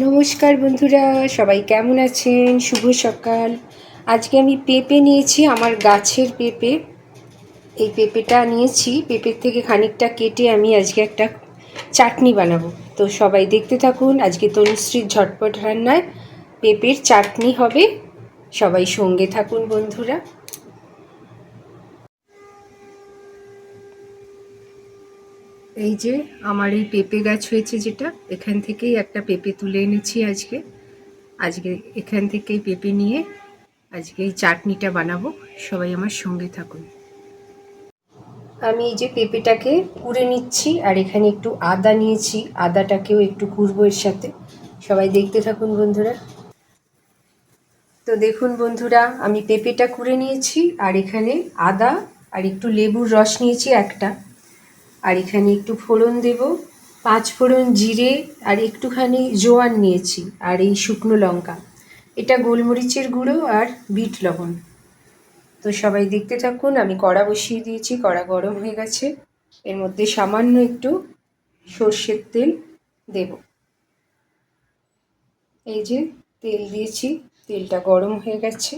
নমস্কার বন্ধুরা, সবাই কেমন আছেন? শুভ সকাল। আজকে আমি পেঁপে নিয়েছি, আমার গাছের পেঁপে। এই পেঁপেটা নিয়েছি, পেঁপের থেকে খানিকটা কেটে আমি আজকে একটা চাটনি বানাবো। তো সবাই দেখতে থাকুন। আজকে তনুশ্রীর ঝটপট রান্নায় পেঁপের চাটনি হবে। সবাই সঙ্গে থাকুন বন্ধুরা। এই যে আমার এই পেঁপে গাছ হয়েছে, যেটা এখান থেকেই একটা পেঁপে তুলে এনেছি আজকে এখান থেকেই পেঁপে নিয়ে আজকে এই চাটনিটা বানাবো। সবাই আমার সঙ্গে থাকুন। আমি এই যে পেঁপেটাকে কুড়ে নিচ্ছি, আর এখানে একটু আদা নিয়েছি, আদাটাকেও একটু কুড়বো এর সাথে। সবাই দেখতে থাকুন বন্ধুরা। তো দেখুন বন্ধুরা, আমি পেঁপেটা কুড়ে নিয়েছি, আর এখানে আদা আর একটু লেবুর রস নিয়েছি একটা, আর এখানে একটু ফোড়ন দেব, 5 ফোড়ন, জিরে, আর একটুখানি জোয়ান নিয়েছি, আর এই শুকনো লঙ্কা, এটা গোলমরিচের গুঁড়ো আর বিট লবণ। তো সবাই দেখতে থাকুন। আমি কড়া বসিয়ে দিয়েছি, কড়া গরম হয়ে গেছে। এর মধ্যে সামান্য একটু সর্ষের তেল দেব। এই যে তেল দিয়েছি, তেলটা গরম হয়ে গেছে।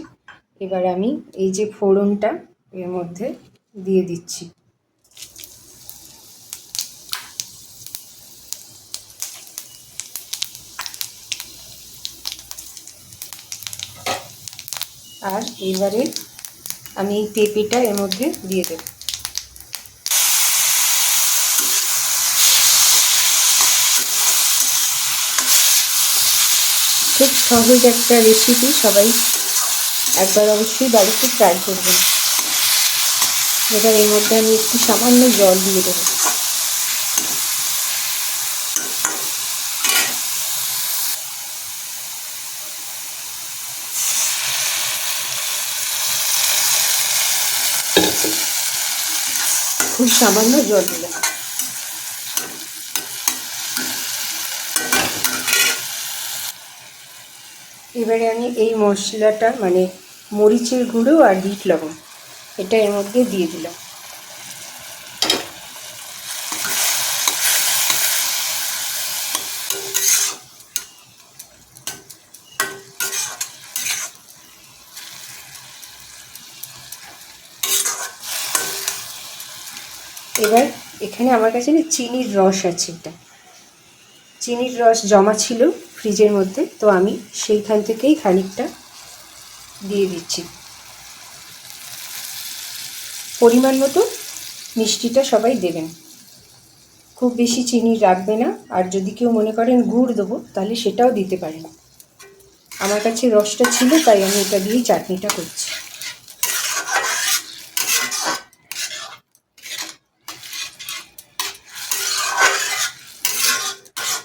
এবার আমি এই যে ফোড়নটা এর মধ্যে দিয়ে দিচ্ছি। আর এবারে আমি এই পেঁপেটা এর মধ্যে দিয়ে দেব। খুব সহজ একটা রেসিপি, সবাই একবার অবশ্যই বাড়িতে ট্রাই করবেন। এবার এর মধ্যে আমি একটু সামান্য জল দিয়ে দেবো। খুব সামান্য জল দিলাম। এবারে আমি এই মশলাটা, মানে মরিচের গুঁড়ো আর বিট লবণ, এটা এর মধ্যে দিয়ে দিলাম। এবার এখানে আমার কাছে না চিনির রস আছে, এটা চিনির রস জমা ছিল ফ্রিজের মধ্যে, তো আমি সেইখান থেকেই খানিকটা দিয়ে দিচ্ছি। পরিমাণ মতো মিষ্টিটা সবাই দেবেন, খুব বেশি চিনি রাখবে না। আর যদি কেউ মনে করেন গুড় দেবো, তাহলে সেটাও দিতে পারেন। আমার কাছে রসটা ছিল, তাই আমি এটা দিয়েই চাটনিটা করছি।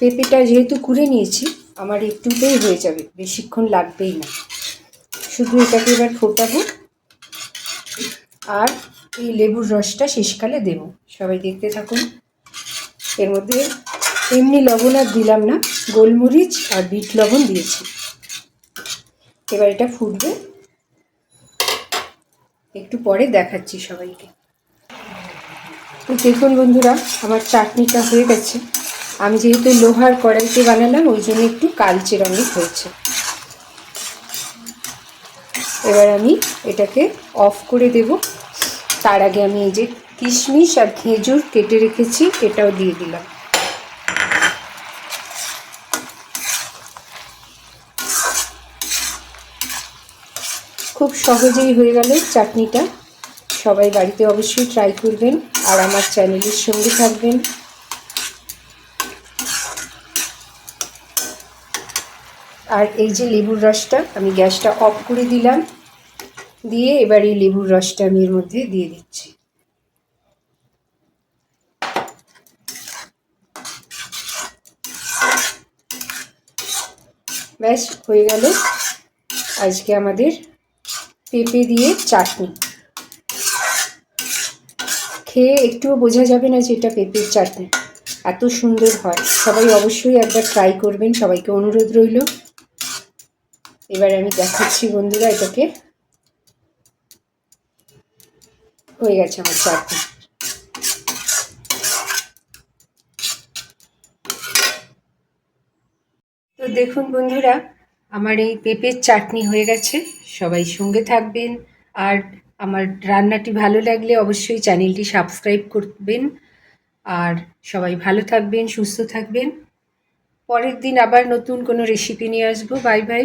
পেঁপেটা যেহেতু কুড়ে নিয়েছি, আমার একটুতেই হয়ে যাবে, বেশিক্ষণ লাগবেই না। শুধু এটাকে এবার ফোটাবো, আর এই লেবুর রসটা শেষকালে দেব। সবাই দেখতে থাকুন। এর মধ্যে এমনি লবণ আর দিলাম না, গোলমরিচ আর বিট লবণ দিয়েছি। এবার এটা ফুটবে, একটু পরে দেখাচ্ছি সবাইকে। তো দেখুন বন্ধুরা, আমার চাটনিটা হয়ে গেছে। আমি যেহেতু লোহার কড়াইতে বানালাম, ওই জন্য একটু কালচে রঙের হয়েছে। এবার আমি এটাকে অফ করে দেব। তার আগে আমি এই যে কিশমিশ আর খেজুর কেটে রেখেছি, এটাও দিয়ে দিলাম। খুব সহজেই হয়ে গেল চাটনিটা। সবাই বাড়িতে অবশ্যই ট্রাই করবেন, আর আমার চ্যানেলের সঙ্গে থাকবেন। আর এই যে লেবুর রসটা, আমি গ্যাসটা অফ করে দিলাম, দিয়ে এবার এই লেবুর রসটা আমি এর মধ্যে দিয়ে দিচ্ছি। ব্যাস হয়ে গেল আজকে আমাদের পেঁপে দিয়ে চাটনি। খেয়ে একটুও বোঝা যাবে না যে এটা পেঁপের চাটনি, এত সুন্দর হয়। সবাই অবশ্যই একবার ট্রাই করবেন, সবাইকে অনুরোধ রইল। এবার আমি দেখাচ্ছি বন্ধুরা, এটাকে হয়ে গেছে আমার চাটনি। তো তো দেখুন বন্ধুরা, আমার এই পেঁপের চাটনি হয়ে গেছে। সবাই সঙ্গে থাকবেন। আর আমার রান্নাটি ভালো লাগলে অবশ্যই চ্যানেলটি সাবস্ক্রাইব করবেন। আর সবাই ভালো থাকবেন, সুস্থ থাকবেন। পরের দিন আবার নতুন কোনো রেসিপি নিয়ে আসবো। Bye bye.